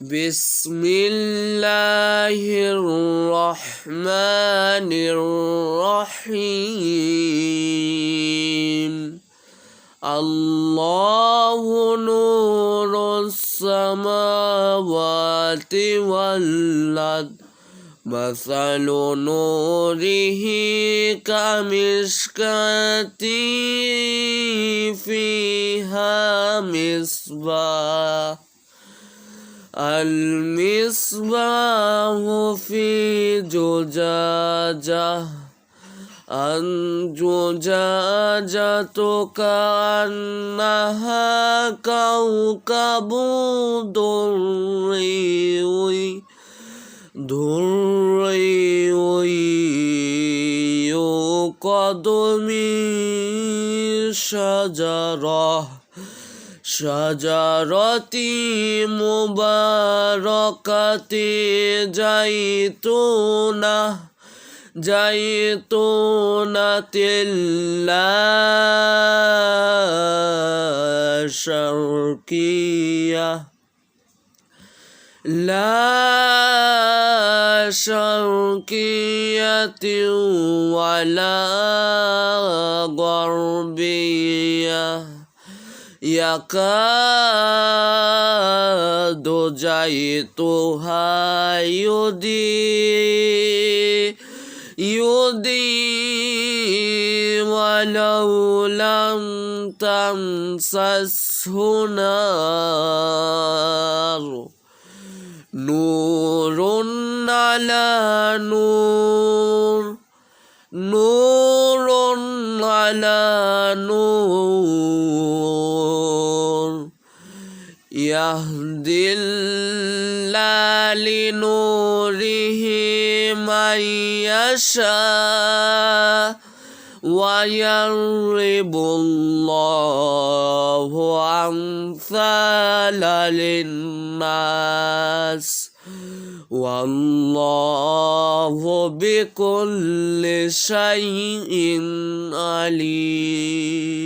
بسم الله الرحمن الرحيم الله نور السماوات والأرض مثل نوره كمشكاة فيها مصباح المصباح في زجاجة الزجاجة كأنها كوكب دري يوقد من شجرة مباركة زيتونة لا شرقية ولا غربية يكاد زيتها يضيء ولو لم تمسسه نار نور على نور نور على نور يهدي الله لنوره من يشاء ويضرب الله أمثالا للناس والله بكل شيء عليم.